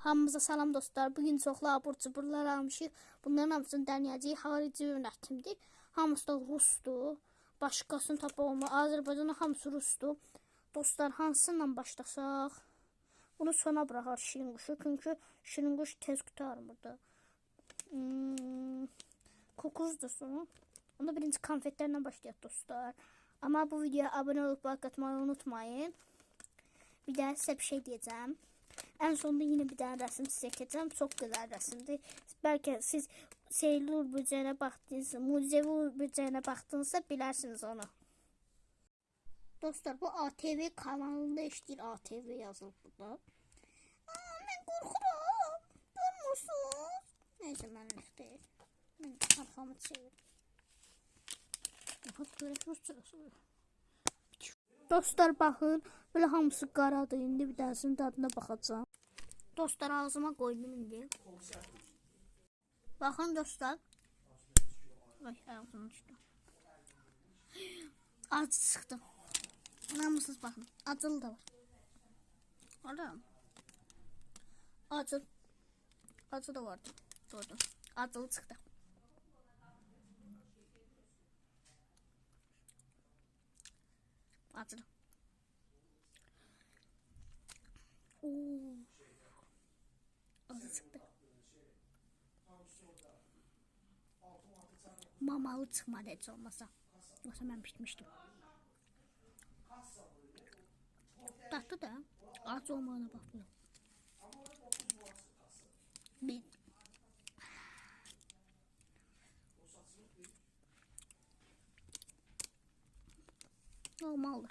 Hamımıza salam dostlar. Bugün çoxlu abur cuburlar almışıq. Bunların hamısını dəniyəcəyik. Xarici yönətimdir. Hamısı da rusdur. Başqasını tapa olmaz. Azərbaycanın hamısı rusdur. Dostlar, hansından başlasaq? Bunu sona bıraxar şirin quşu. Çünki şirin quş tez qutarmırdı. Kukuzdur sonu. Onda birinci konfetlərlə başlayaq dostlar. Ama bu videoya abone olup like atmayı unutmayın. Bir daha size bir şey deyəcəm. En sonunda yine bir tane resim size çekeceğim. Çok güzel resimdir. Belki siz Seylur böceğine baktığınızda, mucizevi böceğine baktığınızda bilersiniz onu. Dostlar, bu ATV kanalında işləyir. ATV yazılıb burada. Ben korkuram. Görmürsünüz. Neyse, mənlik deyil. Ben arxamı çevirim. Bak, görək Rusçası. Dostlar, baxın. Böyle hamısı qaradır. İndi bir dərsinin dadına baxacağım. Dostlar, ağzıma koydum indi. Bakın dostlar. Ay, ağzıma düşdü. Acı çıxdı. Namussuz bakın. Acılı da var. Orada. Acı. Acı da vardı. Doğru. Acılı çıxdı. Acılı. Acı çıktı. Mamalı çıkmadı hiç olmasa. Yoksa ben pişmiştim. Tatlı da acı olmağına bakmıyorum. Bir. Normaldi.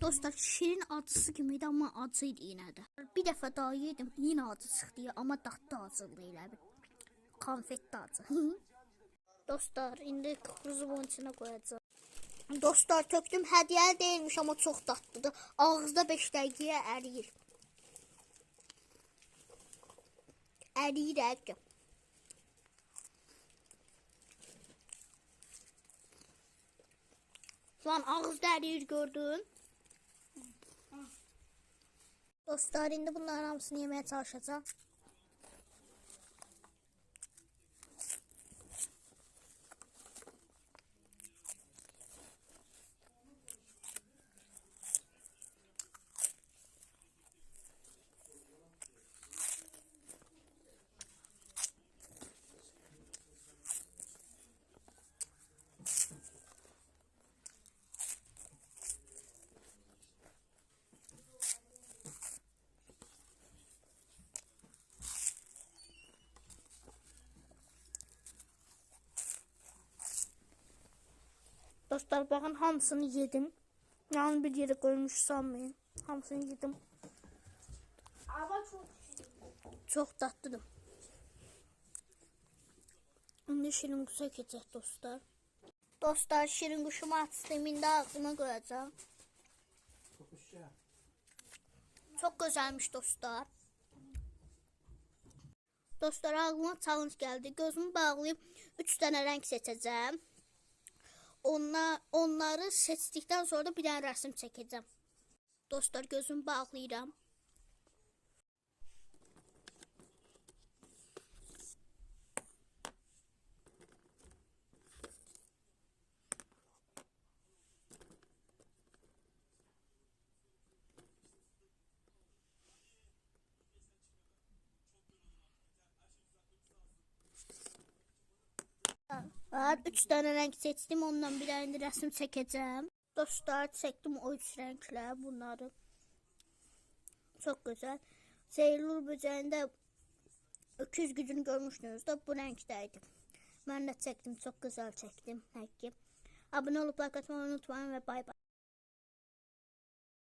Dostlar, şirin acısı gibiydi ama acıydı yine de. Bir defa daha yedim, yine acı çıktı ama tatlı acılı elə bir. Konfet de acı. Dostlar, indi kukuruzu bunun içine koyacağım. Dostlar, tökdüm, hədiyəli değilmiş ama çok tatlıdır. Ağızda 5 dəqiqəyə əriyir. Əriyir. Lan ağızda əriyir, gördün. Dostlar, indi bunların hamısını yemeye çalışacağım. Dostlar, bakın hamısını yedim. Yani bir yere koymuş sanmayın. Hamısını yedim. Ama çok tatlıdır. Şimdi şirin kuşa geçecek dostlar. Dostlar, şirin kuşumu açtım. İndi ağzıma koyacağım. Çok güzelmiş dostlar. Dostlar, ağzıma challenge geldi. Gözümü bağlayıp 3 tane renk seçeceğim. Onları seçdikdən sonra da bir dənə rəsm çəkəcəm. Dostlar, gözümü bağlayıram. Evet, 3 tane renk seçtim. Ondan bir tane resim çekeceğim. Dostlar, çektim o 3 renkle bunları. Çok güzel. Seylur böceğinde öküz gücünü görmüşsünüz de bu renkteydi. Ben de çektim. Çok güzel çektim. Peki. Abone olup like atmayı unutmayın ve bay bay.